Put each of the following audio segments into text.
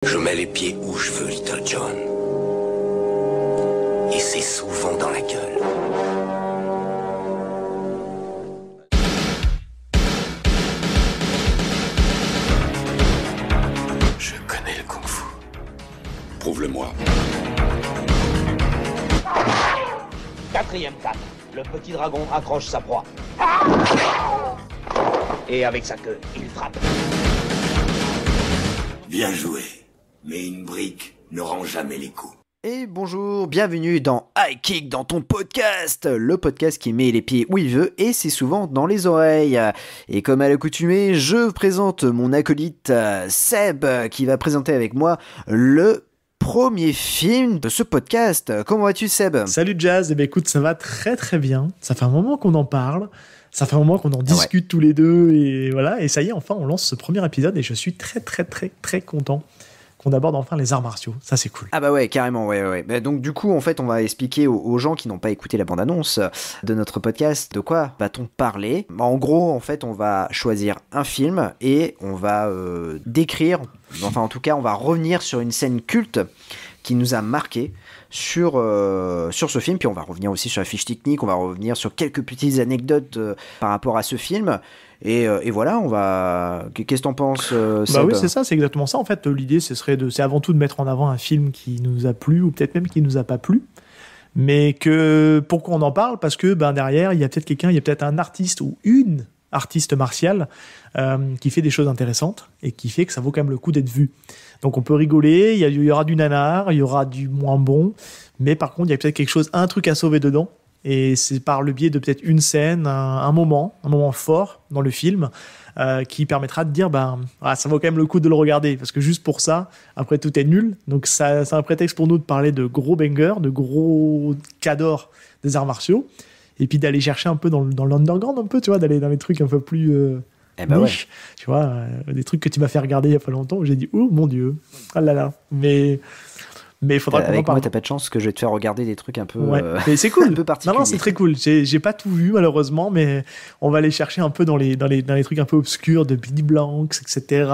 Je mets les pieds où je veux, Little John. Et c'est souvent dans la gueule. Je connais le kung-fu. Prouve-le-moi. Quatrième cap. Le petit dragon accroche sa proie. Et avec sa queue, il frappe. Bien joué. Mais une brique ne rend jamais les coups. Et bonjour, bienvenue dans High Kick, dans ton podcast, le podcast qui met les pieds où il veut et c'est souvent dans les oreilles. Et comme à l'accoutumée, je présente mon acolyte Seb qui va présenter avec moi le premier film de ce podcast. Comment vas-tu, Seb ? Salut Jazz, eh ben écoute, ça va très très bien. Ça fait un moment qu'on en parle, ça fait un moment qu'on en discute tous les deux et voilà. Et ça y est, enfin on lance ce premier épisode et je suis très très très très content qu'on aborde enfin les arts martiaux. Ça, c'est cool. Ah bah ouais, carrément, ouais. Bah donc du coup, en fait, on va expliquer aux gens qui n'ont pas écouté la bande-annonce de notre podcast de quoi va-t-on parler. En gros, en fait, on va choisir un film et on va décrire, enfin en tout cas, on va revenir sur une scène culte qui nous a marqué sur ce film, puis on va revenir aussi sur la fiche technique, on va revenir sur quelques petites anecdotes par rapport à ce film. Et voilà, on va. Qu'est-ce que t'en penses, Seb ? Bah oui, c'est ça, c'est exactement ça. En fait, l'idée, c'est avant tout de mettre en avant un film qui nous a plu ou peut-être même qui nous a pas plu. Mais pourquoi on en parle ? Parce que derrière, il y a peut-être quelqu'un, il y a peut-être un artiste ou une artiste martiale qui fait des choses intéressantes et qui fait que ça vaut quand même le coup d'être vu. Donc on peut rigoler, il y aura du nanar, il y aura du moins bon, mais par contre, il y a peut-être quelque chose, un truc à sauver dedans. Et c'est par le biais de peut-être une scène, un moment fort dans le film qui permettra de dire ça vaut quand même le coup de le regarder parce que juste pour ça, après tout est nul. Donc ça, c'est un prétexte pour nous de parler de gros bangers, de gros cadors des arts martiaux et puis d'aller chercher un peu dans l'underground un peu, tu vois, d'aller dans les trucs un peu plus niche, tu vois, des trucs que tu m'as fait regarder il y a pas longtemps où j'ai dit oh mon dieu, ah là là, mais il faudra qu'on en avec parle. moi, t'as pas de chance que je vais te faire regarder des trucs un peu. Mais c'est cool. Un peu particuliers. Non, c'est très cool. J'ai pas tout vu malheureusement, mais on va aller chercher un peu dans les trucs un peu obscurs de Billy Blanks, etc.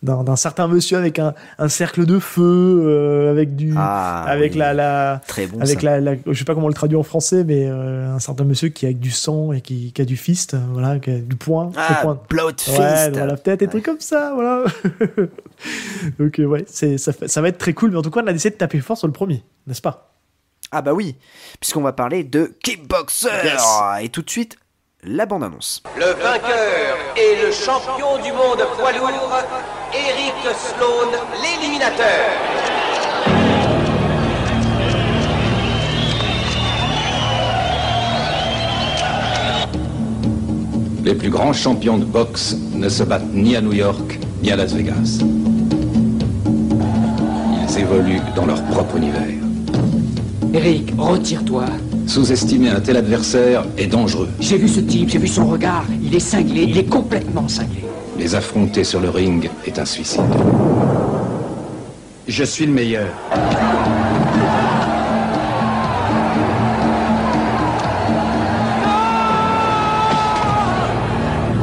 D'un certain monsieur avec un cercle de feu, avec du, avec la, très bon, avec ça. je sais pas comment on le traduit en français, mais un certain monsieur qui a du sang et qui a du fist, voilà, qui a du poing. Blood Fist. Ouais, voilà, peut-être des trucs comme ça, voilà. Donc ouais, ça va être très cool, mais en tout cas, on a décidé de taper fort sur le premier, n'est-ce pas ? Ah bah oui, puisqu'on va parler de Kickboxer. Yes. Et tout de suite, la bande-annonce. Le vainqueur est le champion du monde poids lourd, Eric Sloan, l'éliminateur. Les plus grands champions de boxe ne se battent ni à New York, ni à Las Vegas. Ils évoluent dans leur propre univers. Eric, retire-toi. Sous-estimer un tel adversaire est dangereux. J'ai vu ce type, j'ai vu son regard. Il est cinglé, il est complètement cinglé. Les affronter sur le ring est un suicide. Je suis le meilleur.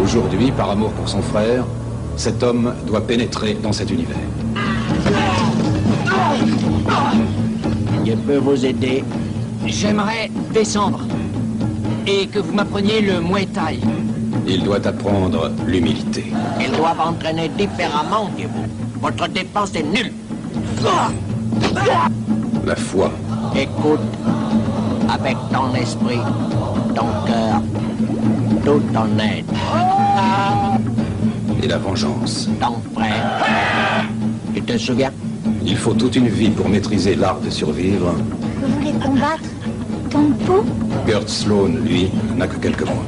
Aujourd'hui, par amour pour son frère, cet homme doit pénétrer dans cet univers. Je peux vous aider. J'aimerais descendre et que vous m'appreniez le Muay Thai. Il doit apprendre l'humilité. Ils doivent entraîner différemment que vous. Votre défense est nulle. La foi. Écoute avec ton esprit, ton cœur, tout ton être. Et la vengeance. Ton frère. Tu te souviens? Il faut toute une vie pour maîtriser l'art de survivre. Vous voulez combattre Kung Fu ? Kurt Sloan, lui, n'a que quelques mois.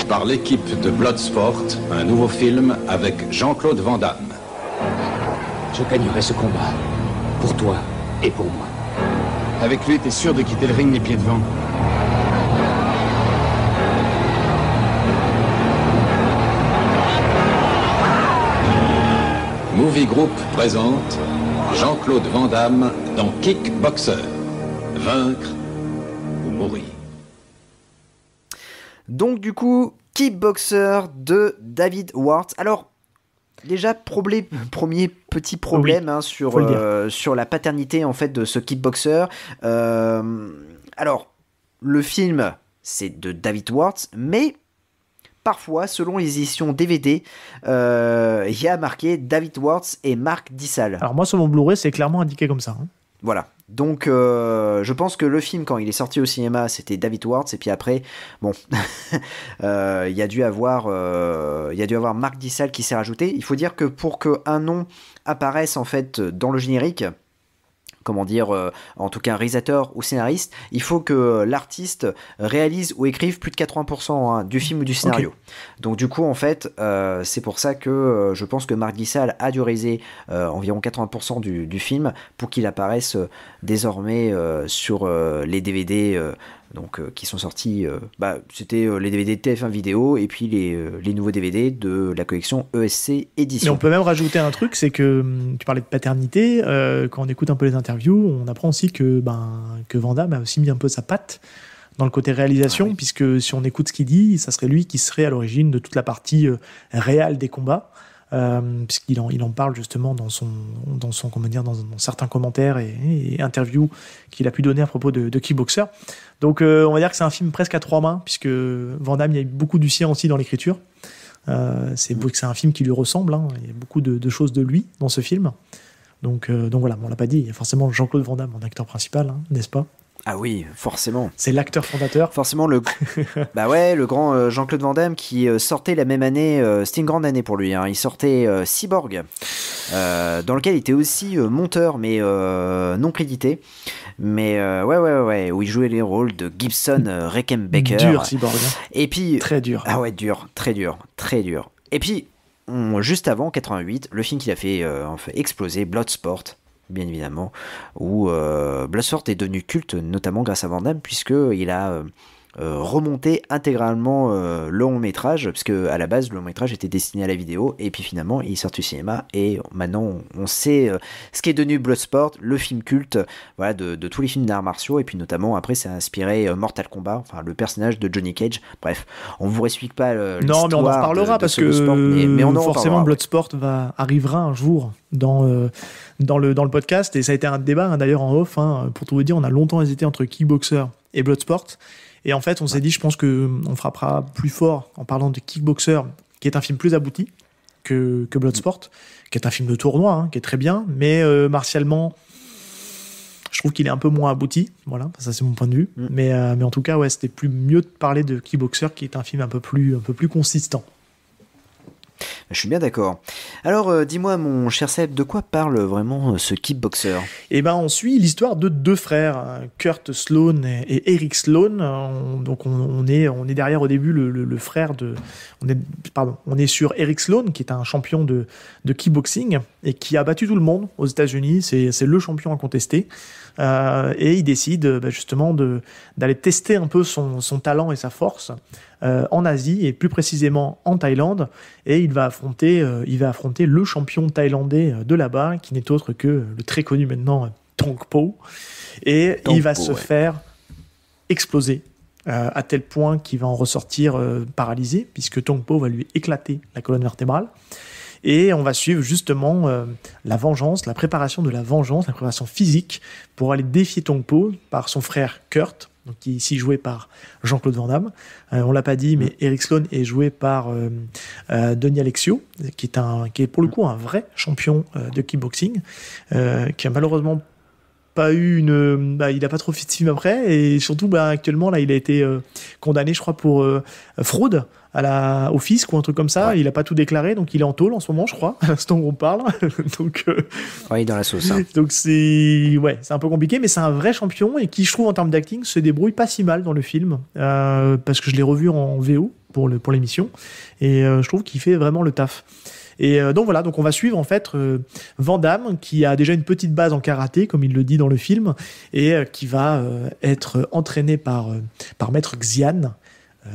Par l'équipe de Bloodsport, un nouveau film avec Jean-Claude Van Damme. Je gagnerai ce combat. Pour toi et pour moi. Avec lui, t'es sûr de quitter le ring les pieds devant? Movie Group présente Jean-Claude Van Damme dans Kickboxer. Vaincre ou mourir. Donc du coup, Kickboxer de David Warts. Alors, déjà, premier petit problème sur la paternité en fait de ce Kickboxer. Alors, le film, c'est de David Warts, mais parfois, selon les éditions DVD, il y a marqué David Warts et Marc Dissal. Alors moi, sur mon Blu-ray, c'est clairement indiqué comme ça. Voilà. Donc, je pense que le film, quand il est sorti au cinéma, c'était David Warts, et puis après, bon, il y a dû avoir Marc Dissal qui s'est rajouté. Il faut dire que pour qu'un nom apparaisse en fait dans le générique, comment dire, en tout cas un réalisateur ou scénariste, il faut que l'artiste réalise ou écrive plus de 80% du film ou du scénario. Okay. Donc du coup, en fait, c'est pour ça que je pense que Marc Dissal a dû réaliser environ 80% du film pour qu'il apparaisse désormais sur les DVD qui sont sortis, c'était les DVD de TF1 Vidéo et puis les nouveaux DVD de la collection ESC Édition. Et on peut même rajouter un truc, c'est que tu parlais de paternité, quand on écoute un peu les interviews, on apprend aussi que Van Damme a aussi mis un peu sa patte dans le côté réalisation, puisque si on écoute ce qu'il dit, ça serait lui qui serait à l'origine de toute la partie réelle des combats. Puisqu'il en parle justement dans certains commentaires et interviews qu'il a pu donner à propos de Kickboxer. Donc on va dire que c'est un film presque à trois mains, puisque Van Damme, il y a beaucoup du sien aussi dans l'écriture. C'est un film qui lui ressemble, il y a beaucoup de choses de lui dans ce film. Donc voilà, on l'a pas dit, il y a forcément Jean-Claude Van Damme en acteur principal, n'est-ce pas ? Ah oui, forcément. C'est l'acteur fondateur. Forcément, le grand Jean-Claude Van Damme qui sortait la même année, c'était une grande année pour lui, il sortait Cyborg, dans lequel il était aussi monteur, mais non crédité. Mais ouais, où il jouait les rôles de Gibson Rickenbacker. Dur, Cyborg. Et puis, très dur. Ah ouais, dur, très dur. Et puis, juste avant, 88, le film qu'il a fait exploser, Bloodsport, bien évidemment, où Bloodsport est devenu culte, notamment grâce à Van Damme, puisqu'il a remonté intégralement le long métrage, parce que à la base le long métrage était destiné à la vidéo, et puis finalement il sort du cinéma, et maintenant on sait ce qui est devenu Bloodsport, le film culte de tous les films d'arts martiaux, et puis notamment après ça a inspiré Mortal Kombat, le personnage de Johnny Cage. Bref, on vous explique pas l'histoire. Non, mais on en reparlera parce que sport, mais on forcément Bloodsport arrivera un jour dans le podcast, et ça a été un débat d'ailleurs en off, pour tout vous dire, on a longtemps hésité entre Kickboxer et Bloodsport. Et en fait, on s'est dit, je pense qu'on frappera plus fort en parlant de Kickboxer, qui est un film plus abouti que Bloodsport, qui est un film de tournoi, qui est très bien, mais martialement, je trouve qu'il est un peu moins abouti. Voilà, ça c'est mon point de vue. Mais en tout cas, c'était mieux de parler de Kickboxer, qui est un film un peu plus consistant. Je suis bien d'accord. Alors, dis-moi, mon cher Seb, de quoi parle vraiment ce Kickboxer ? Eh ben, on suit l'histoire de deux frères, Kurt Sloan et Eric Sloan. Donc, on est derrière au début le frère de. On est sur Eric Sloan, qui est un champion de kickboxing et qui a battu tout le monde aux États-Unis. C'est le champion incontesté. Et il décide justement d'aller tester un peu son talent et sa force en Asie, et plus précisément en Thaïlande, et il va affronter le champion thaïlandais de là-bas, qui n'est autre que le très connu maintenant Tongpo, et il va se faire exploser à tel point qu'il va en ressortir paralysé, puisque Tongpo va lui éclater la colonne vertébrale. Et on va suivre justement la vengeance, la préparation de la vengeance, la préparation physique pour aller défier Tongpo par son frère Kurt, donc qui est ici joué par Jean-Claude Van Damme. On l'a pas dit, mais Eric Sloan est joué par Denis Alexio, qui est pour le coup un vrai champion de kickboxing, qui a malheureusement pas eu il n'a pas trop fait de film après, et surtout actuellement là il a été condamné, je crois, pour fraude au fisc ou un truc comme ça. Ouais. Il a pas tout déclaré, donc il est en tôle en ce moment, je crois, à l'instant où on parle. Donc il est dans la sauce. Donc c'est un peu compliqué, mais c'est un vrai champion, et qui, je trouve, en termes d'acting, se débrouille pas si mal dans le film, parce que je l'ai revu en VO pour l'émission, et je trouve qu'il fait vraiment le taf. Et donc voilà, donc on va suivre en fait Van Damme, qui a déjà une petite base en karaté, comme il le dit dans le film, et qui va être entraîné par Maître Xian,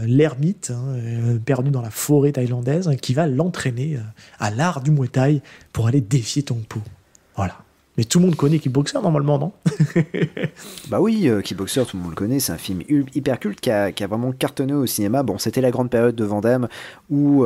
l'ermite perdu dans la forêt thaïlandaise, qui va l'entraîner à l'art du Muay Thai pour aller défier Tongpo. Voilà. Mais tout le monde connaît Kickboxer normalement, non? Bah oui, Kickboxer, tout le monde le connaît, c'est un film hyper culte qui a vraiment cartonné au cinéma. Bon, c'était la grande période de Van Damme où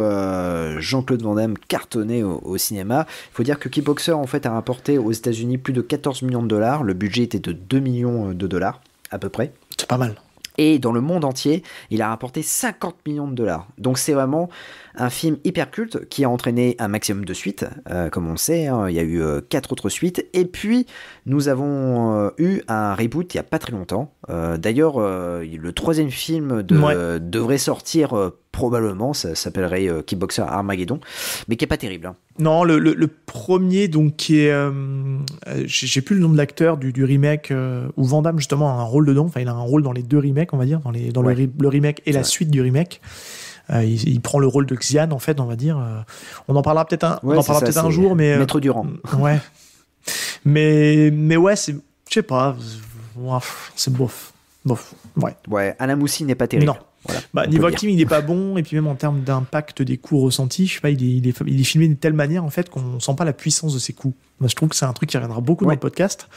Jean-Claude Van Damme cartonnait au cinéma. Il faut dire que Kickboxer en fait a rapporté aux États-Unis plus de 14 millions de dollars. Le budget était de 2 millions de dollars à peu près. C'est pas mal. Et dans le monde entier, il a rapporté 50 millions de dollars. Donc c'est vraiment un film hyper culte qui a entraîné un maximum de suites, comme on le sait. Hein, il y a eu 4 autres suites. Et puis, nous avons eu un reboot il n'y a pas très longtemps. D'ailleurs, le 3e film devrait sortir probablement. Ça s'appellerait Kickboxer Armageddon, mais qui n'est pas terrible. Hein. Non, le premier, donc, qui est... j'ai plus le nom de l'acteur du remake, où Van Damme, justement, a un rôle dedans. Enfin, il a un rôle dans les 2 remakes, on va dire, dans le remake et la suite du remake. Il prend le rôle de Xian, en fait, on va dire. On en parlera peut-être un jour, mais... Maître Durand. Ouais. Mais ouais, c'est... Je sais pas. C'est bof. Ouais. Ouais, Alain Moussi n'est pas terrible. Non. Voilà, niveau acting, il est pas bon, et puis même en termes d'impact des coups ressentis, je sais pas, il est filmé de telle manière en fait qu'on sent pas la puissance de ses coups. Moi, je trouve que c'est un truc qui reviendra beaucoup dans le podcast.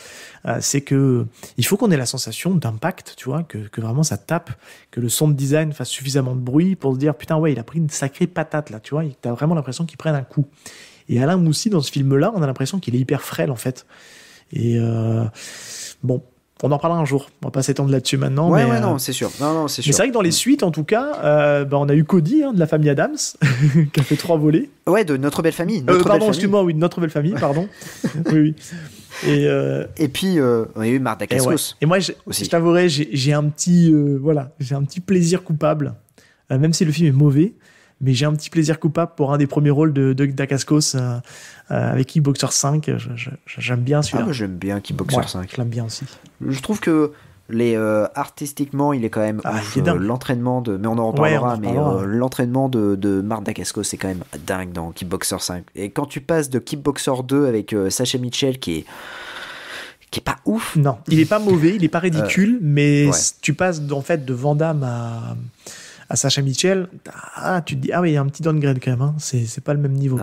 C'est que il faut qu'on ait la sensation d'impact, tu vois, que vraiment ça tape, que le sound design fasse suffisamment de bruit pour se dire putain ouais, il a pris une sacrée patate là, tu vois, t'as vraiment l'impression qu'il prenne un coup. Et Alain Moussi dans ce film-là, on a l'impression qu'il est hyper frêle en fait. Et bon. On en parlera un jour. On va pas s'étendre là-dessus maintenant. Non, c'est sûr. Non, c'est sûr. Mais c'est vrai que dans les suites, en tout cas, on a eu Cody de la famille Adams qui a fait 3 volets. Ouais, de Notre Belle Famille. Excuse-moi, oui, de Notre Belle Famille, pardon. oui. Et puis, on a eu Marc Dacascos. Et moi, je t'avouerai, j'ai un petit plaisir coupable, même si le film est mauvais. Mais j'ai un petit plaisir coupable pour un des premiers rôles de Dacascos avec Kickboxer 5. J'aime bien celui-là. Moi j'aime bien Kickboxer 5. Je l'aime bien aussi. Je trouve que artistiquement, il est quand même ouf. L'entraînement mais on en reparlera. L'entraînement de Marc Dacascos, c'est quand même dingue dans Kickboxer 5. Et quand tu passes de Kickboxer 2 avec Sacha Mitchell qui est pas ouf. Non, il est pas mauvais, il est pas ridicule, mais tu passes en fait de Van Damme à Sacha Mitchell, tu te dis il y a un petit downgrade quand même, hein. C'est pas le même niveau.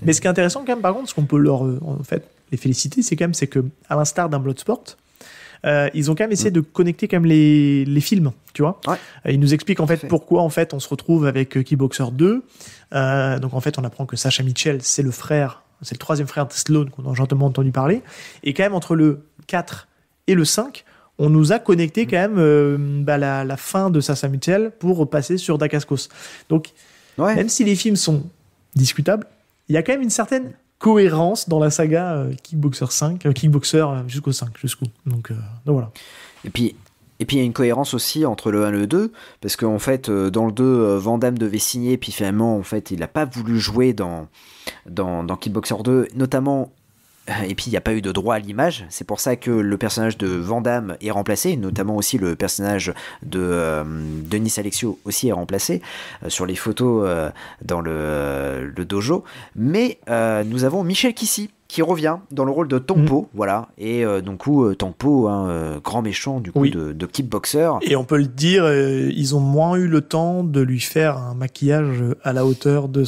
Mais ce qui est intéressant quand même, par contre, ce qu'on peut leur en fait les féliciter, c'est que à l'instar d'un Bloodsport, ils ont quand même essayé de connecter quand même les films, tu vois. Ils nous expliquent en fait pourquoi en fait on se retrouve avec Kickboxer 2. Donc en fait on apprend que Sacha Mitchell c'est le 3e frère de Stallone qu'on a gentiment entendu parler, et quand même entre le 4 et le 5 on nous a connecté quand même la fin de Sacha Mitchell pour passer sur Dacascos. Donc, même si les films sont discutables, il y a quand même une certaine cohérence dans la saga Kickboxer jusqu'au 5. Donc voilà. Et puis il y a une cohérence aussi entre le 1 et le 2, parce qu'en fait, dans le 2, Van Damme devait signer, puis finalement, en fait, il n'a pas voulu jouer dans Kickboxer 2, notamment... Et puis il n'y a pas eu de droit à l'image, c'est pour ça que le personnage de Van Damme est remplacé, notamment aussi le personnage de Denis Alexio aussi est remplacé sur les photos dans le dojo. Mais nous avons Michel Kissy qui revient dans le rôle de Tongpo, voilà. Et donc Tongpo, grand méchant du coup de Kickboxer. Et on peut le dire, ils ont moins eu le temps de lui faire un maquillage à la hauteur de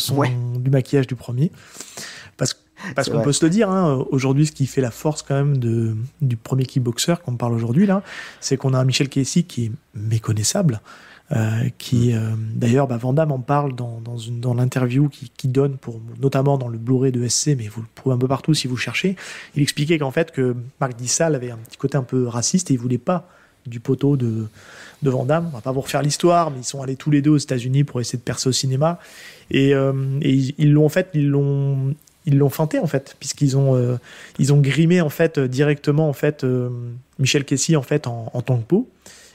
du maquillage du premier. Parce qu'on peut se le dire, hein, aujourd'hui, ce qui fait la force quand même du premier Kickboxer qu'on parle aujourd'hui, là, c'est qu'on a un Michel Kissy qui est méconnaissable, d'ailleurs, Van Damme en parle dans l'interview qu'il donne, notamment dans le Blu-ray de SC, mais vous le trouvez un peu partout si vous cherchez. Il expliquait qu'en fait, que Marc Dissal avait un petit côté un peu raciste et il voulait pas du poteau de Van Damme. On va pas vous refaire l'histoire, mais ils sont allés tous les deux aux États-Unis pour essayer de percer au cinéma. Et ils l'ont feinté en fait, puisqu'ils ont grimé en fait directement en fait Michel Kissy en fait en Tongpo,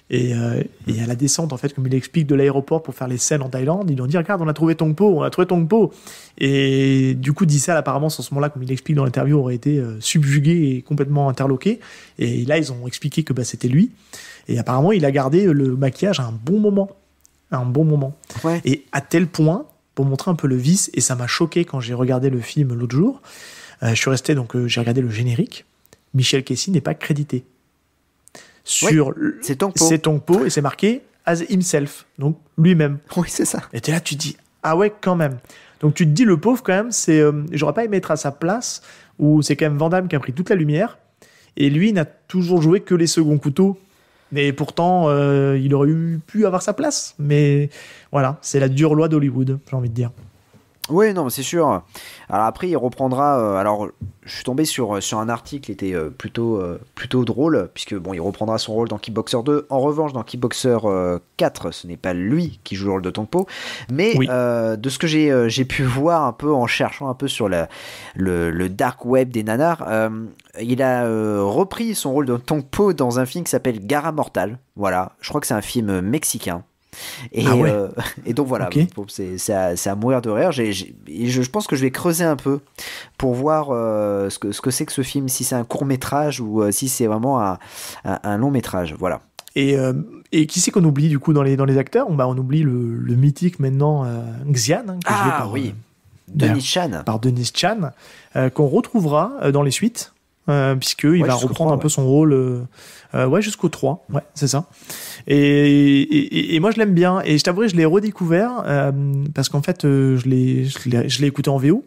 et à la descente en fait, comme il explique, de l'aéroport pour faire les scènes en Thaïlande, ils lui ont dit regarde, on a trouvé Tongpo, et du coup Dissal apparemment sur ce moment-là, comme il explique dans l'interview, aurait été subjugué et complètement interloqué, et là ils ont expliqué que c'était lui, et apparemment il a gardé le maquillage à un bon moment, et à tel point, pour montrer un peu le vice, et ça m'a choqué quand j'ai regardé le film l'autre jour. Je suis resté, j'ai regardé le générique. Michel Kissy n'est pas crédité. C'est Tongpo, et c'est marqué as himself, donc lui-même. Oui, c'est ça. Et t'es là, tu dis, ah ouais, quand même. Donc tu te dis, le pauvre, quand même, j'aurais pas aimé être à sa place, où c'est quand même Van Damme qui a pris toute la lumière, et lui n'a toujours joué que les seconds couteaux. Mais pourtant, il aurait pu avoir sa place. Mais voilà, c'est la dure loi d'Hollywood, j'ai envie de dire. Oui, non, c'est sûr. Alors après, il reprendra. Alors, je suis tombé sur un article qui était plutôt drôle, puisque bon, il reprendra son rôle dans Kickboxer 2. En revanche, dans Kickboxer 4, ce n'est pas lui qui joue le rôle de Tongpo, mais oui. De ce que j'ai pu voir un peu en cherchant un peu sur le dark web des nanars, il a repris son rôle de Tongpo dans un film qui s'appelle Garra Mortal. Voilà, je crois que c'est un film mexicain. Et donc voilà, okay. c'est à mourir de rire. Je pense que je vais creuser un peu pour voir ce que c'est que ce film, si c'est un court métrage ou si c'est vraiment un long métrage. Voilà. Et qui c'est qu'on oublie du coup dans les acteurs? On oublie le mythique maintenant Xian, qui est joué par Dennis Chan. Par Dennis Chan, qu'on retrouvera dans les suites. Puisqu'il va reprendre 3, un peu son rôle jusqu'au 3, c'est ça. Et moi je l'aime bien, et je t'avouerai, je l'ai redécouvert parce qu'en fait je l'ai écouté en VO,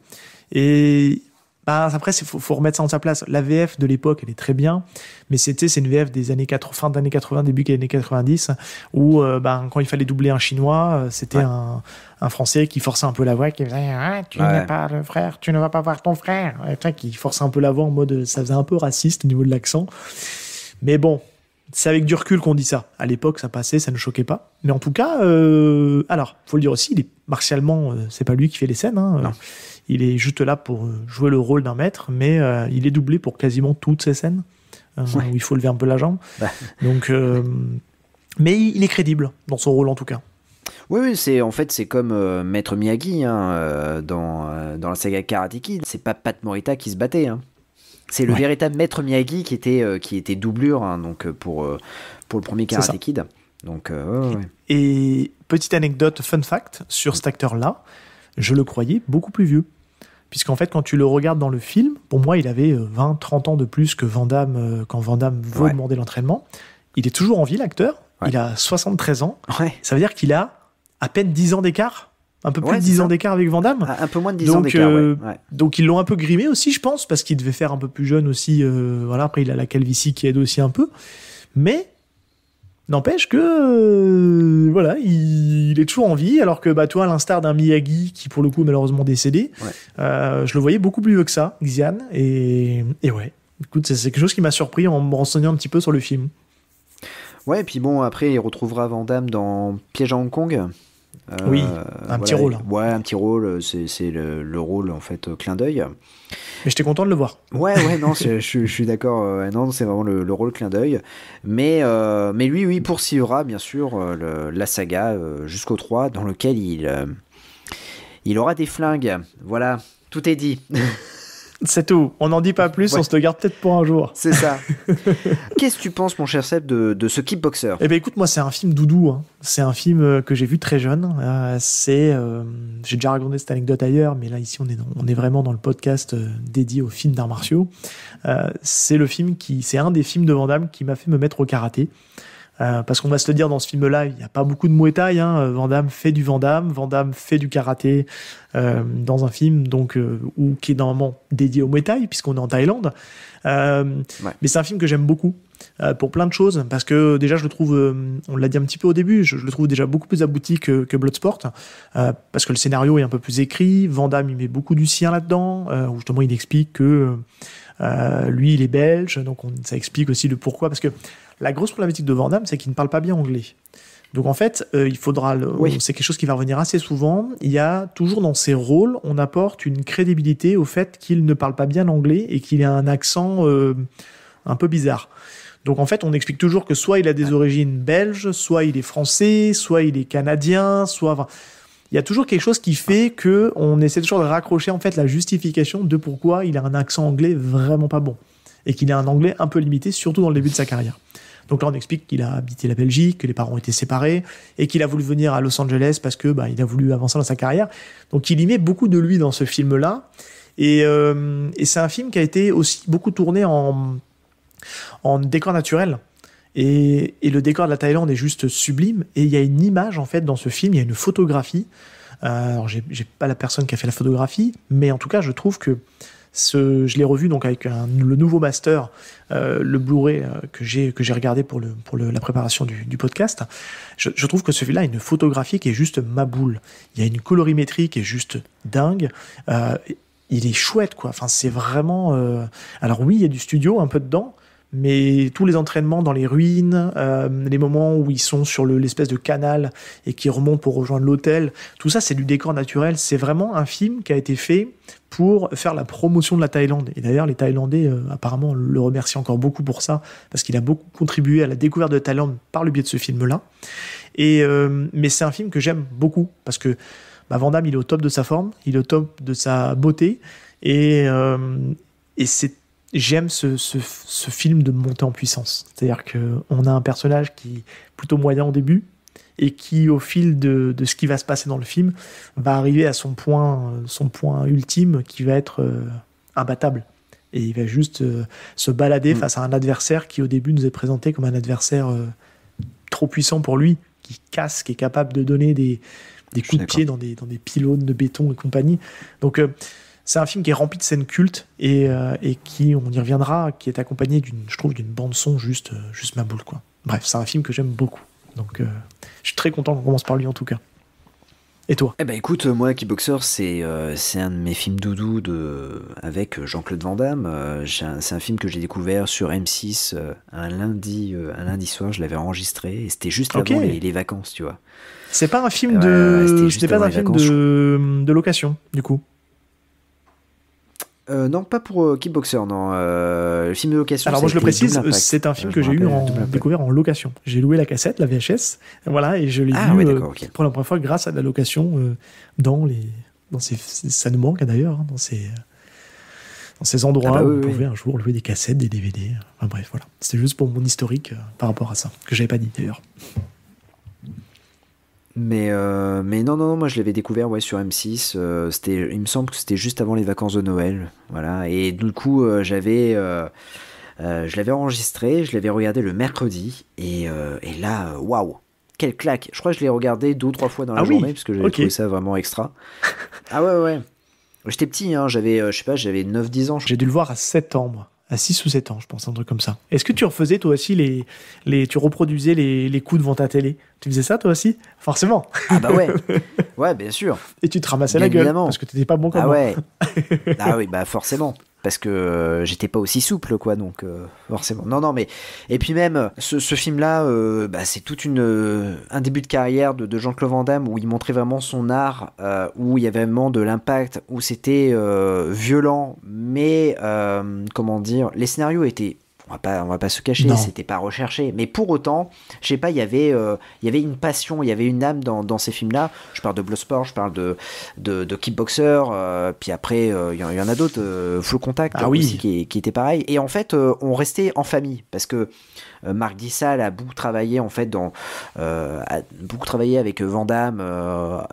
et après il faut remettre ça en sa place. La VF de l'époque, elle est très bien, mais c'est une VF des années 80, fin d'années 80, début des années 90, où quand il fallait doubler un chinois, c'était un français qui forçait un peu la voix, qui faisait tu n'es pas le frère, tu ne vas pas voir ton frère, qui forçait un peu la voix en mode, ça faisait un peu raciste au niveau de l'accent. Mais bon, c'est avec du recul qu'on dit ça. À l'époque, ça passait, ça ne choquait pas. Mais en tout cas, alors, faut le dire aussi, il est martialement, c'est pas lui qui fait les scènes. Non. Il est juste là pour jouer le rôle d'un maître, mais il est doublé pour quasiment toutes ces scènes où il faut lever un peu la jambe. Donc, mais il est crédible dans son rôle en tout cas. Oui, c'est comme Maître Miyagi dans la saga Karate Kid. C'est pas Pat Morita qui se battait. C'est le véritable Maître Miyagi qui était doublure donc pour le premier Karate Kid. Donc, Et petite anecdote, fun fact, sur cet acteur-là, je le croyais beaucoup plus vieux. Puisqu'en fait, quand tu le regardes dans le film, pour moi, il avait 20-30 ans de plus que Van Damme quand Van Damme veut demander l'entraînement. Il est toujours en vie, l'acteur. Il a 73 ans. Ça veut dire qu'il a à peine 10 ans d'écart. Un peu plus de 10 ans d'écart avec Van Damme. Un peu moins de 10 ans d'écart, Donc, ils l'ont un peu grimé aussi, je pense, parce qu'il devait faire un peu plus jeune aussi. Après, il a la calvitie qui aide aussi un peu. Mais n'empêche que il est toujours en vie, alors que toi, à l'instar d'un Miyagi qui pour le coup est malheureusement décédé, je le voyais beaucoup plus vieux que ça, Xian, et écoute, c'est quelque chose qui m'a surpris en me renseignant un petit peu sur le film. Et puis bon, après il retrouvera Van Damme dans Piège à Hong Kong. Petit rôle. Un petit rôle, c'est le rôle en fait clin d'œil. Mais j'étais content de le voir. Non, je suis d'accord. Non, c'est vraiment le rôle clin d'œil. Mais lui, il poursuivra bien sûr la saga jusqu'au 3, dans lequel il aura des flingues. Voilà, tout est dit. C'est tout. On n'en dit pas plus, on se le garde peut-être pour un jour. C'est ça. Qu'est-ce que tu penses, mon cher Seb, de ce Kickboxer ? Eh bien, écoute, moi, c'est un film doudou. C'est un film que j'ai vu très jeune. J'ai déjà raconté cette anecdote ailleurs, mais là, ici, on est vraiment dans le podcast dédié aux films d'arts martiaux. C'est un des films de Van Damme qui m'a fait me mettre au karaté. Parce qu'on va se le dire, dans ce film-là, il n'y a pas beaucoup de Muay Thai. Van Damme fait du Van Damme fait du karaté dans un film qui est normalement dédié au Muay Thai, puisqu'on est en Thaïlande. Mais c'est un film que j'aime beaucoup pour plein de choses, parce que déjà, je le trouve, on l'a dit un petit peu au début, je le trouve déjà beaucoup plus abouti que Bloodsport, parce que le scénario est un peu plus écrit. Van Damme, il met beaucoup du sien là-dedans, où justement, il explique que lui, il est belge, donc ça explique aussi le pourquoi, parce que la grosse problématique de Van Damme, c'est qu'il ne parle pas bien anglais. Donc en fait, il faudra... C'est quelque chose qui va revenir assez souvent. Il y a toujours dans ses rôles, on apporte une crédibilité au fait qu'il ne parle pas bien l'anglais et qu'il a un accent un peu bizarre. Donc en fait, on explique toujours que soit il a des origines belges, soit il est français, soit il est canadien, il y a toujours quelque chose qui fait que on essaie toujours de raccrocher en fait la justification de pourquoi il a un accent anglais vraiment pas bon et qu'il a un anglais un peu limité, surtout dans le début de sa carrière. Donc là, on explique qu'il a habité la Belgique, que les parents étaient séparés et qu'il a voulu venir à Los Angeles parce que il a voulu avancer dans sa carrière. Donc il y met beaucoup de lui dans ce film-là. Et c'est un film qui a été aussi beaucoup tourné en décor naturel. Et le décor de la Thaïlande est juste sublime. Et il y a une image, en fait, dans ce film, il y a une photographie Alors, j'ai pas la personne qui a fait la photographie, mais en tout cas, je trouve que je l'ai revu donc avec le nouveau master, le Blu-ray que j'ai regardé pour la préparation du podcast. Je trouve que ce film-là a une photographie qui est juste ma boule. Il y a une colorimétrie qui est juste dingue. Il est chouette, quoi. Enfin, c'est vraiment... Alors oui, il y a du studio un peu dedans, mais tous les entraînements dans les ruines, les moments où ils sont sur l'espèce de canal et qui remontent pour rejoindre l'hôtel, tout ça, c'est du décor naturel. C'est vraiment un film qui a été fait pour faire la promotion de la Thaïlande. Et d'ailleurs, les Thaïlandais, apparemment, le remercient encore beaucoup pour ça, parce qu'il a beaucoup contribué à la découverte de la Thaïlande par le biais de ce film-là. Mais c'est un film que j'aime beaucoup, parce que Van Damme, il est au top de sa forme, il est au top de sa beauté, et j'aime ce film de montée en puissance. C'est-à-dire qu'on a un personnage qui est plutôt moyen au début et qui, au fil de ce qui va se passer dans le film, va arriver à son point ultime qui va être imbattable. Et il va juste se balader face à un adversaire qui, au début, nous est présenté comme un adversaire trop puissant pour lui, qui casse, qui est capable de donner des coups de pied dans des pylônes de béton et compagnie. Donc, c'est un film qui est rempli de scènes cultes et qui, on y reviendra, qui est accompagné d'une bande-son juste ma boule, quoi. Bref, c'est un film que j'aime beaucoup. Donc, je suis très content qu'on commence par lui, en tout cas. Et toi ? Eh ben écoute, moi, Kickboxer, c'est un de mes films doudou avec Jean-Claude Van Damme. C'est un film que j'ai découvert sur M6 un lundi soir. Je l'avais enregistré et c'était juste avant les vacances, tu vois. C'est pas un film de location, du coup. Non, pas pour Kickboxer, non. Le film de location. Alors moi je le précise, c'est un film que j'ai découvert en location. J'ai loué la cassette, la VHS, voilà, et je l'ai vu pour la première fois grâce à la location ça nous manque d'ailleurs, dans ces endroits où on pouvait un jour louer des cassettes, des DVD. Enfin bref, voilà. C'était juste pour mon historique par rapport à ça, que j'avais pas dit d'ailleurs. Mais non, moi je l'avais découvert sur M6. Il me semble que c'était juste avant les vacances de Noël, voilà. Et du coup, je l'avais enregistré, je l'avais regardé le mercredi, et là, waouh, quelle claque! Je crois que je l'ai regardé 2 ou 3 fois dans la journée parce que j'avais trouvé ça vraiment extra. Ah ouais. J'étais petit, hein, j'avais 9-10 ans. J'ai dû le voir à 7 ans, moi. À 6 ou 7 ans, je pense, un truc comme ça. Est-ce que tu refaisais, toi aussi, tu reproduisais les coups devant ta télé? Tu faisais ça, toi aussi? Forcément. Ah bah ouais. Ouais, bien sûr. Et tu te ramassais la gueule, parce que t'étais pas bon comme moi. Ouais. Ah oui, bah forcément. Parce que j'étais pas aussi souple, quoi, donc forcément. Non, mais... Et puis même, ce film-là, c'est tout un début de carrière de Jean-Claude Van Damme, où il montrait vraiment son art, où il y avait vraiment de l'impact, où c'était violent, mais, comment dire, les scénarios étaient... On va pas se cacher, c'était pas recherché, mais pour autant, je sais pas, il y avait une passion, il y avait une âme dans ces films-là. Je parle de Bloodsport, je parle de Kickboxer, puis après il y en a d'autres, Full Contact aussi, qui était pareil. Et en fait, on restait en famille parce que Marc Dissal a beaucoup travaillé en fait avec Van Damme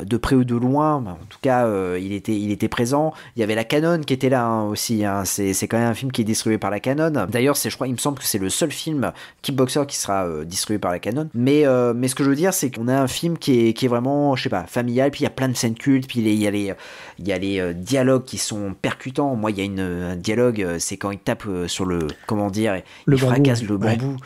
de près ou de loin. En tout cas, il était présent. Il y avait la Canon qui était là aussi. C'est quand même un film qui est distribué par la Canon. D'ailleurs, il me semble que c'est le seul film Kickboxer qui sera distribué par la Canon. Mais ce que je veux dire, c'est qu'on a un film qui est vraiment, je sais pas, familial. Puis il y a plein de scènes cultes. Puis il y a les dialogues qui sont percutants. Moi, il y a un dialogue, c'est quand il tape sur il fracasse le bambou.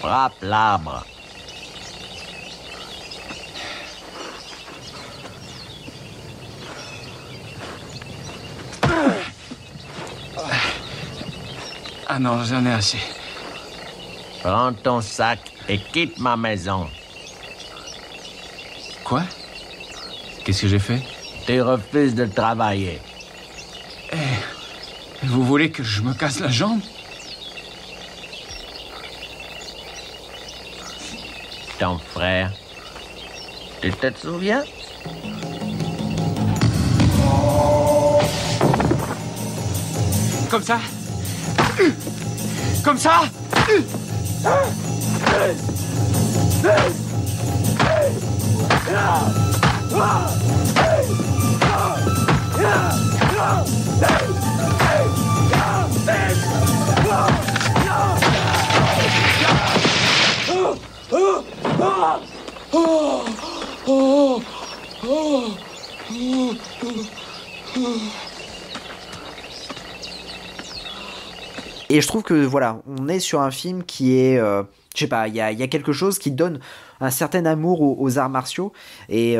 Frappe l'arbre. Ah non, j'en ai assez. Prends ton sac et quitte ma maison. Quoi? Qu'est-ce que j'ai fait? Tu refuses de travailler. Vous voulez que je me casse la jambe? Ton frère, tu te souviens? Comme ça? Comme ça? Et je trouve que voilà, on est sur un film qui est, je sais pas, il y a quelque chose qui donne un certain amour aux arts martiaux et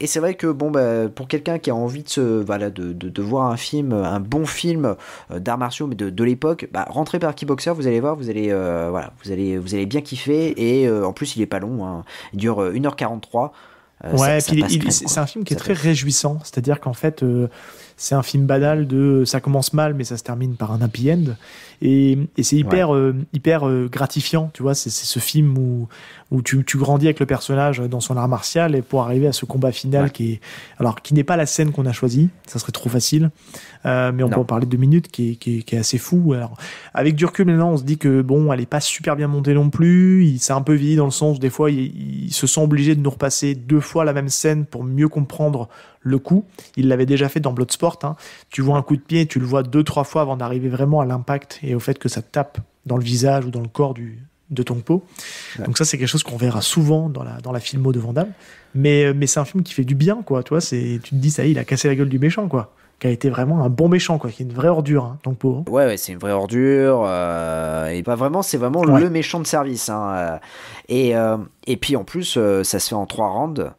c'est vrai que bon bah, pour quelqu'un qui a envie de voir un film, un bon film d'arts martiaux mais de l'époque, bah, rentrez par Kickboxer, vous allez voir, vous allez bien kiffer et en plus il est pas long, hein, il dure 1h43. Ouais, c'est un film qui est très réjouissant, c'est-à-dire qu'en fait, c'est un film banal ça commence mal, mais ça se termine par un happy end, et c'est hyper gratifiant, tu vois, c'est ce film où tu grandis avec le personnage dans son art martial, et pour arriver à ce combat final qui n'est pas la scène qu'on a choisie, ça serait trop facile, mais on peut en parler 2 minutes, qui est assez fou. Alors, avec du recul maintenant, on se dit que bon, elle est pas super bien montée non plus, c'est un peu vieilli dans le sens où des fois il se sent obligé de nous repasser 2 fois la même scène pour mieux comprendre le coup. Il l'avait déjà fait dans Bloodsport, hein. Tu vois un coup de pied, tu le vois 2-3 fois avant d'arriver vraiment à l'impact et au fait que ça te tape dans le visage ou dans le corps de Tongpo. Ouais. Donc ça, c'est quelque chose qu'on verra souvent dans la filmo de Van Damme. Mais c'est un film qui fait du bien, quoi. Tu vois, tu te dis, ça y est, il a cassé la gueule du méchant, quoi. Qui a été vraiment un bon méchant, quoi. Qui est une vraie ordure, hein, Tongpo. Ouais, c'est une vraie ordure. Et pas vraiment, c'est vraiment le méchant de service. Hein. Et puis en plus, ça se fait en 3 rounds.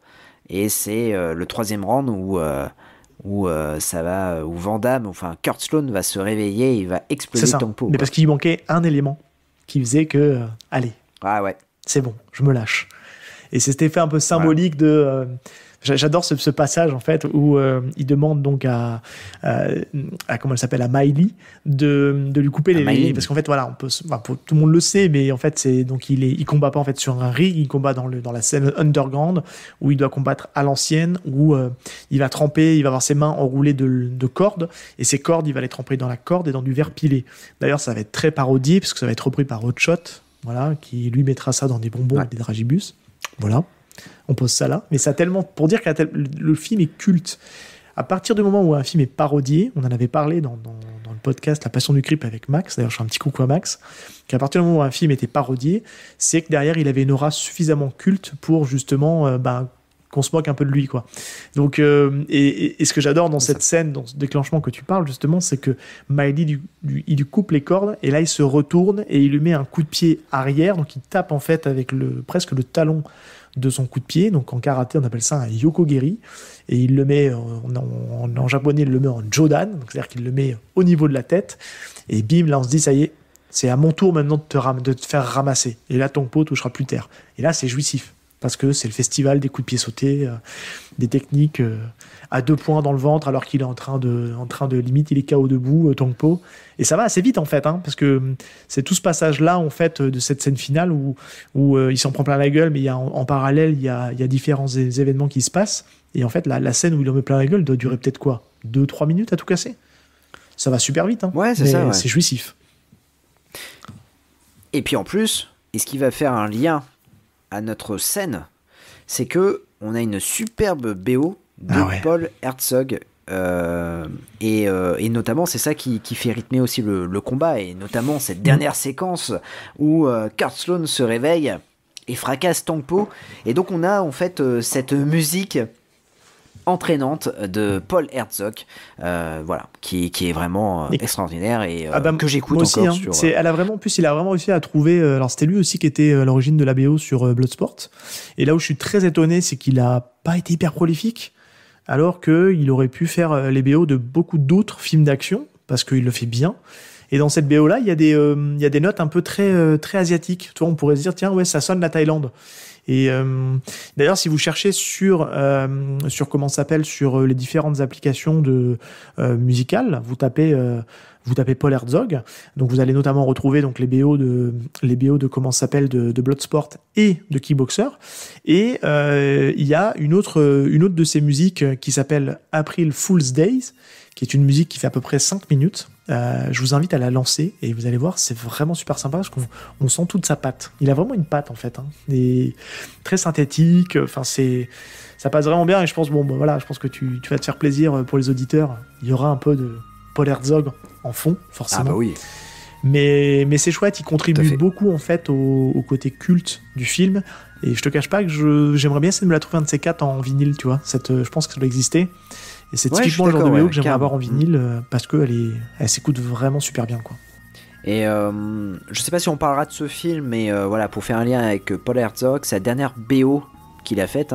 Et c'est le 3e round où Van Damme, enfin Kurt Sloan va se réveiller, il va exploser Tongpo. Mais parce qu'il manquait un élément qui faisait que, allez, c'est bon, je me lâche. Et c'est cet effet un peu symbolique de... J'adore ce passage en fait où il demande donc à comment elle s'appelle, à Miley de lui couper les parce qu'en fait voilà, tout le monde le sait, mais en fait c'est donc il combat pas en fait sur un ring, il combat dans la scène underground où il doit combattre à l'ancienne, où il va avoir ses mains enroulées de cordes, et ces cordes il va les tremper dans la corde et dans du verre pilé. D'ailleurs ça va être très parodié parce que ça va être repris par Hot Shot, voilà, qui lui mettra ça dans des bonbons et des dragibus, voilà. On pose ça là, mais ça tellement pour dire que le film est culte. À partir du moment où un film est parodié, on en avait parlé dans le podcast La Passion du Crip avec Max, d'ailleurs je fais un petit coucou à Max, qu'à partir du moment où un film était parodié, c'est que derrière il avait une aura suffisamment culte pour justement qu'on se moque un peu de lui, quoi. Donc et ce que j'adore dans cette scène, dans ce déclenchement que tu parles justement, c'est que Miley il lui coupe les cordes et là il se retourne et il lui met un coup de pied arrière, donc il tape en fait avec presque le talon de son coup de pied. Donc en karaté on appelle ça un yokogeri, et il le met en japonais il le met en jodan, donc c'est-à-dire qu'il le met au niveau de la tête, et bim, là on se dit ça y est, c'est à mon tour maintenant de te faire ramasser, et là Tongpo touchera plus terre, et là c'est jouissif parce que c'est le festival des coups de pied sautés, des techniques à 2 points dans le ventre alors qu'il est en train de limite, il est KO debout, Tongpo, et ça va assez vite en fait, hein, parce que c'est tout ce passage là en fait de cette scène finale où il s'en prend plein la gueule, mais il y a en parallèle il y a différents événements qui se passent, et en fait la scène où il en met plein la gueule doit durer peut-être 2-3 minutes à tout casser. Ça va super vite, hein. Ouais, c'est ça, ouais. C'est jouissif. Et puis en plus, et ce qui va faire un lien à notre scène, c'est que on a une superbe BO de Paul Herzog, et notamment c'est ça qui fait rythmer aussi le combat, et notamment cette dernière séquence où Kurt Sloan se réveille et fracasse Tongpo, et donc on a en fait cette musique entraînante de Paul Herzog, voilà, qui est vraiment extraordinaire, et que j'écoute aussi, encore, hein, sur... il a vraiment réussi à trouver, alors c'était lui aussi qui était à l'origine de la BO sur Bloodsport, et là où je suis très étonné, c'est qu'il a pas été hyper prolifique, alors qu'il aurait pu faire les BO de beaucoup d'autres films d'action, parce qu'il le fait bien. Et dans cette BO là, il y a des notes un peu très très asiatiques. Tu vois, on pourrait se dire tiens ouais, ça sonne la Thaïlande. Et d'ailleurs, si vous cherchez sur comment ça s'appelle, sur les différentes applications de musicales, vous tapez Paul Herzog, donc vous allez notamment retrouver donc les BO de comment ça s'appelle de Bloodsport et de Kickboxer. Et il y a une autre de ces musiques qui s'appelle April Fool's Days, qui est une musique qui fait à peu près 5 minutes. Je vous invite à la lancer et vous allez voir, c'est vraiment super sympa parce qu'on sent toute sa patte. Il a vraiment une patte en fait, hein, et très synthétique. Enfin, ça Ça passe vraiment bien et je pense, je pense que tu vas te faire plaisir pour les auditeurs. Il y aura un peu de Paul Herzog en fond, forcément. Ah bah oui. Mais c'est chouette, il contribue beaucoup en fait au côté culte du film. Et je te cache pas que j'aimerais bien essayer de me la trouver un de ces quatre en vinyle, tu vois. Je pense que ça doit exister. Et c'est typiquement le genre de VO que j'aimerais avoir en vinyle parce qu'elle s'écoute vraiment super bien, quoi. Et je sais pas si on parlera de ce film, mais voilà, pour faire un lien avec Paul Herzog, sa dernière BO qu'il a faite,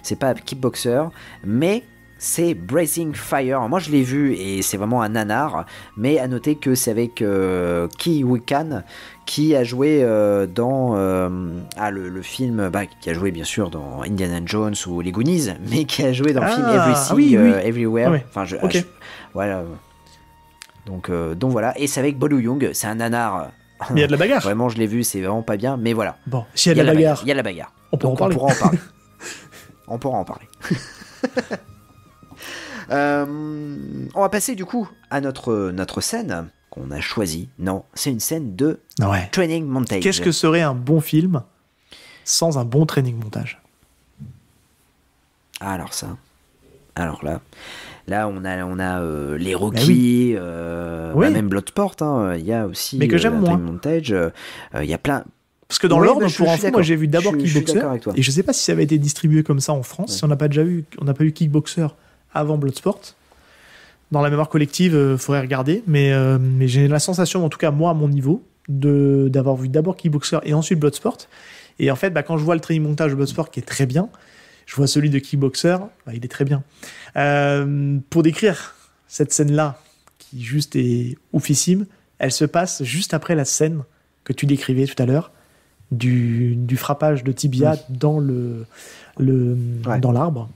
c'est pas Kickboxer, mais c'est Blazing Fire. Moi je l'ai vu et c'est vraiment un nanar, mais à noter que c'est avec Ki Hui-kwan qui a joué dans le film, qui a joué bien sûr dans Indiana Jones ou Les Goonies, mais qui a joué dans le film Everything Everywhere. Ouais. Enfin, okay. Voilà. Donc voilà, et c'est avec Bolo Young, c'est un nanar. Mais il y a de la bagarre. Vraiment, je l'ai vu, c'est vraiment pas bien, mais voilà. Bon, s'il y a de la bagarre, il y a de la bagarre. On pourra en parler. On pourra en parler. On va passer du coup à notre scène qu'on a choisie. Non, c'est une scène de training montage. Qu'est-ce que serait un bon film sans un bon training montage? Alors là, on a les Rocky, même Bloodsport. Il y a aussi mais que j'aime moins. Training montage. Il y a plein. Parce que dans l'ordre, pour info, moi j'ai vu d'abord Kickboxer, et je sais pas si ça avait été distribué comme ça en France, si on n'a pas eu Kickboxer avant Bloodsport. Dans la mémoire collective, faudrait regarder, mais j'ai la sensation, en tout cas moi à mon niveau, d'avoir vu d'abord Kickboxer et ensuite Bloodsport. Et en fait, quand je vois le training montage de Bloodsport qui est très bien, je vois celui de Kickboxer, il est très bien. Pour décrire cette scène-là, qui juste est oufissime, elle se passe juste après la scène que tu décrivais tout à l'heure, du frappage de tibia dans dans l'arbre.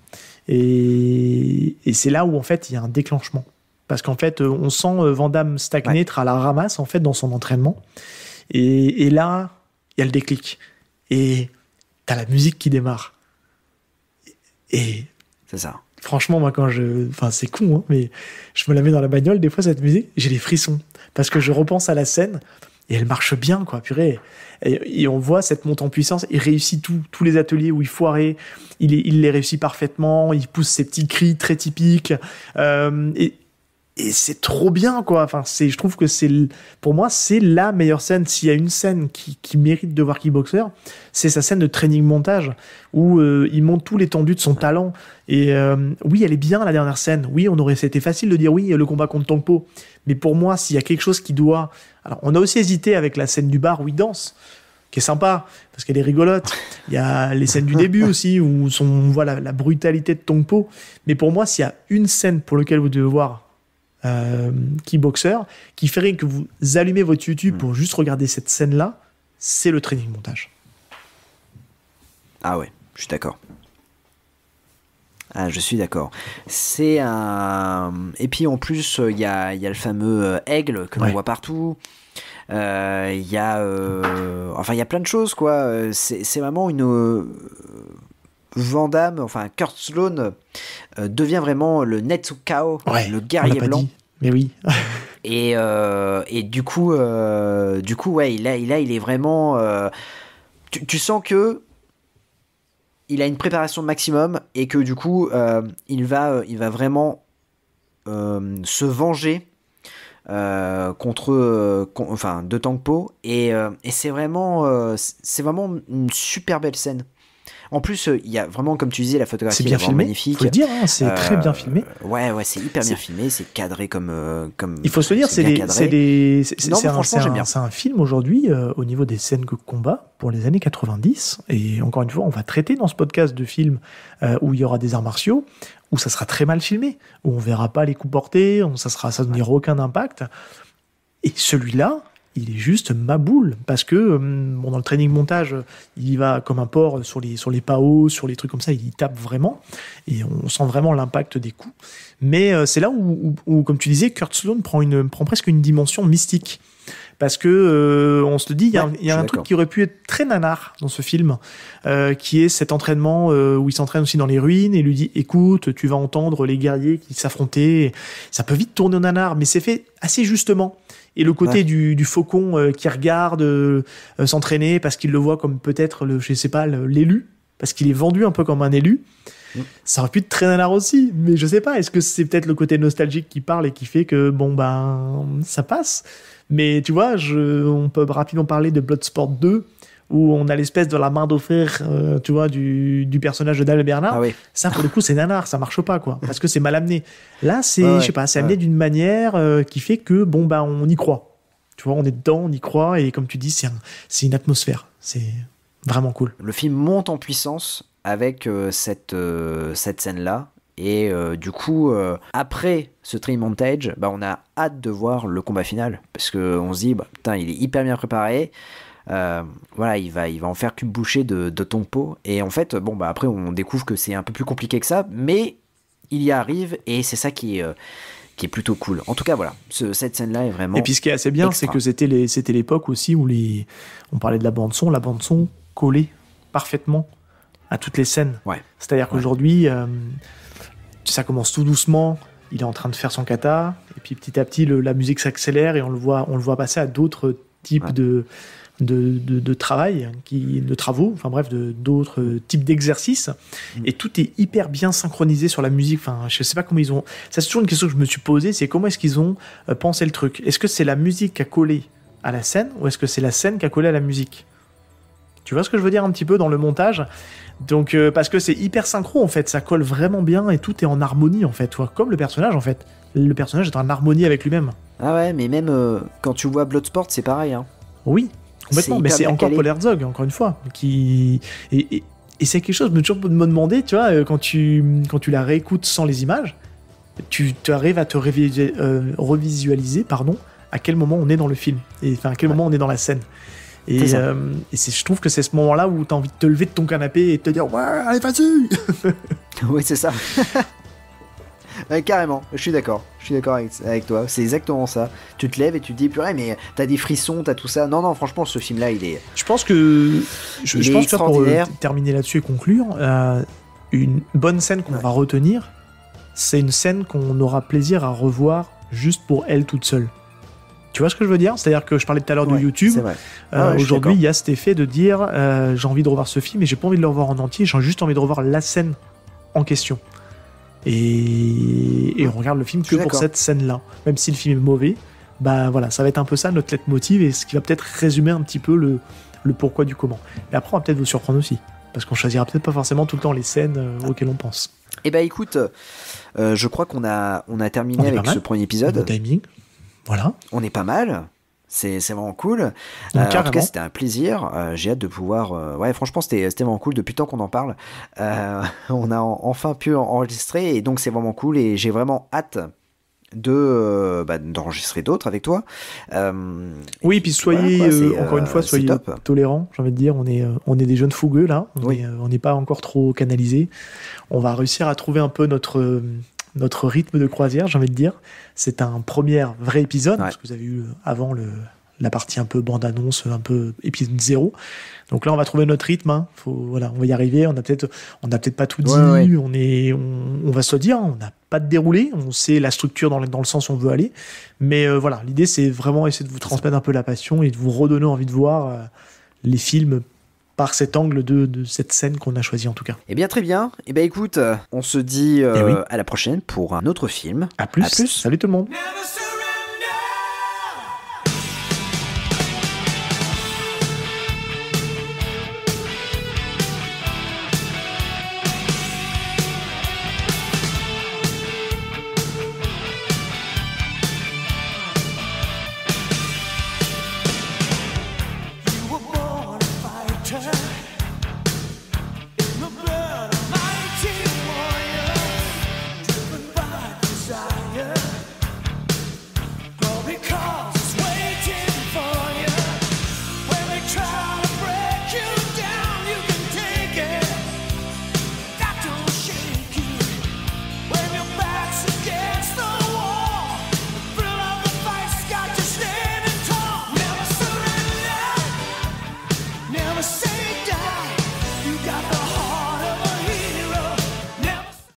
Et c'est là où en fait il y a un déclenchement. Parce qu'en fait, on sent Van Damme stagner, être à la ramasse en fait dans son entraînement. Et là, il y a le déclic. Et t'as la musique qui démarre. Et c'est ça. Franchement, moi, c'est con, mais je me la mets dans la bagnole, des fois, cette musique, j'ai les frissons. Parce que je repense à la scène, et elle marche bien, quoi, purée. Et on voit cette montée en puissance, il réussit tous les ateliers où il foirait, il les réussit parfaitement, il pousse ses petits cris très typiques, et c'est trop bien, quoi. Enfin, je trouve que pour moi, c'est la meilleure scène. S'il y a une scène qui mérite de voir Kickboxer, c'est sa scène de training montage où il montre tout l'étendue de son talent. Et oui, elle est bien, la dernière scène. Oui, c'était facile de dire oui, le combat contre Tong Po. Mais pour moi, s'il y a quelque chose qui doit... Alors, on a aussi hésité avec la scène du bar où il danse, qui est sympa, parce qu'elle est rigolote. Il y a les scènes du début aussi, où on voit la brutalité de Tong Po. Mais pour moi, s'il y a une scène pour laquelle vous devez voir Kickboxer, qui ferait que vous allumez votre YouTube pour juste regarder cette scène-là, c'est le training montage. Ah ouais, je suis d'accord. Je suis d'accord. C'est un... Et puis en plus, il y a le fameux aigle que l'on voit partout. Il y a plein de choses, quoi. C'est vraiment une... Van Damme, Kurt Sloan devient vraiment le Netzukao, le guerrier blanc. Dit. Mais oui. et du coup, il est vraiment... Tu sens que il a une préparation maximum et que du coup, il va vraiment se venger de Tong Po et c'est vraiment une super belle scène. En plus, il y a vraiment, comme tu disais, la photographie est bien filmé, magnifique. Faut le dire, c'est très bien filmé. Ouais, c'est hyper bien filmé, c'est cadré comme. Il faut se le dire, c'est un film aujourd'hui au niveau des scènes de combat pour les années 90. Et encore une fois, on va traiter dans ce podcast de films où il y aura des arts martiaux, où ça sera très mal filmé, où on verra pas les coups portés, ça n'aura aucun impact. Et celui-là, il est juste ma boule, parce que dans le training montage, il va comme un porc sur les PAO, sur les trucs comme ça, il tape vraiment, et on sent vraiment l'impact des coups. Mais c'est là où, comme tu disais, Kurt Sloan prend presque une dimension mystique. Parce que, on se le dit, il y a un truc qui aurait pu être très nanar dans ce film, qui est cet entraînement où il s'entraîne aussi dans les ruines, et lui dit, écoute, tu vas entendre les guerriers qui s'affrontaient. Ça peut vite tourner au nanar, mais c'est fait assez justement. Et le côté du faucon qui regarde s'entraîner parce qu'il le voit comme peut-être l'élu, parce qu'il est vendu un peu comme un élu. Ça aurait pu être très nanar aussi, mais je sais pas, est-ce que c'est peut-être le côté nostalgique qui parle et qui fait que, ça passe. Mais tu vois, on peut rapidement parler de Bloodsport 2, où on a l'espèce de la main d'offert, tu vois, du personnage de Daniel Bernard. Ah oui. Ça, pour le coup, c'est nanar, ça marche pas, quoi, parce que c'est mal amené. Là, c'est, je sais pas, c'est amené d'une manière qui fait que, on y croit. Tu vois, on est dedans, on y croit, et comme tu dis, c'est une atmosphère. C'est vraiment cool. Le film monte en puissance avec cette scène-là. Et du coup, après ce train montage, on a hâte de voir le combat final. Parce qu'on se dit, putain, il est hyper bien préparé. Voilà, il va en faire qu'une bouchée de ton pot. Et en fait, après, on découvre que c'est un peu plus compliqué que ça. Mais il y arrive et c'est ça qui est plutôt cool. En tout cas, voilà, cette scène-là est vraiment. Et puis ce qui est assez bien, extra. c'est que c'était l'époque aussi où on parlait de la bande-son collait parfaitement à toutes les scènes. Ouais. C'est-à-dire qu'aujourd'hui, ça commence tout doucement, il est en train de faire son kata, et puis petit à petit, la musique s'accélère et on le voit passer à d'autres types de travail, de travaux, enfin bref, d'autres types d'exercices. Et tout est hyper bien synchronisé sur la musique. Enfin, je sais pas comment ils ont. Ça, c'est toujours une question que je me suis posée, c'est comment est-ce qu'ils ont pensé le truc. Est-ce que c'est la musique qui a collé à la scène, ou est-ce que c'est la scène qui a collé à la musique? Tu vois ce que je veux dire un petit peu dans le montage? Donc, parce que c'est hyper synchro, en fait, ça colle vraiment bien et tout est en harmonie, en fait, tu vois, comme le personnage, en fait. Le personnage est en harmonie avec lui-même. Ah ouais, mais même quand tu vois Bloodsport, c'est pareil. Hein. Oui, complètement, mais c'est encore Paul Herzog, encore une fois, qui... Et c'est quelque chose, je me toujours me demander, tu vois, quand tu la réécoutes sans les images, tu arrives à te revisualiser, à quel moment on est dans le film, et enfin à quel moment on est dans la scène. Et je trouve que c'est ce moment-là où t'as envie de te lever de ton canapé et de te dire « Ouais, allez, vas-y !» Oui, c'est ça. Carrément, je suis d'accord avec toi, c'est exactement ça. Tu te lèves et tu te dis purée, mais t'as des frissons, t'as tout ça. Non, franchement, ce film-là, il est. Je pense que pour terminer là-dessus et conclure, une bonne scène qu'on va retenir, c'est une scène qu'on aura plaisir à revoir juste pour elle toute seule. Tu vois ce que je veux dire? C'est-à-dire que je parlais tout à l'heure de YouTube. C'est vrai. Aujourd'hui, il y a cet effet de dire j'ai envie de revoir ce film et j'ai pas envie de le revoir en entier, j'ai juste envie de revoir la scène en question. Et on regarde le film que pour cette scène-là. Même si le film est mauvais, voilà, ça va être un peu ça notre leitmotiv et ce qui va peut-être résumer un petit peu le pourquoi du comment. Mais après, on va peut-être vous surprendre aussi. Parce qu'on choisira peut-être pas forcément tout le temps les scènes auxquelles on pense. Eh ben écoute, je crois qu'on a terminé avec ce premier épisode. Le timing. Voilà. On est pas mal. C'est vraiment cool. En tout cas, c'était un plaisir. J'ai hâte de pouvoir. Franchement, c'était vraiment cool. Depuis le temps qu'on en parle, on a enfin pu enregistrer et donc c'est vraiment cool. Et j'ai vraiment hâte d'enregistrer d'autres avec toi. Oui, puis soyez encore une fois, soyez tolérants. J'ai envie de dire, on est des jeunes fougueux là. On n'est pas encore trop canalisés. On va réussir à trouver un peu notre rythme de croisière, j'ai envie de dire. C'est un premier vrai épisode, parce que vous avez eu avant la partie un peu bande-annonce, un peu épisode 0. Donc là, on va trouver notre rythme. Hein. On va y arriver. On n'a peut-être pas tout dit. On va se dire, on n'a pas de déroulé. On sait la structure dans le sens où on veut aller. Mais voilà, l'idée, c'est vraiment essayer de vous transmettre un peu la passion et de vous redonner envie de voir les films par cet angle de cette scène qu'on a choisi en tout cas. Eh bien très bien, écoute, on se dit à la prochaine pour un autre film. À plus. Salut tout le monde. Desire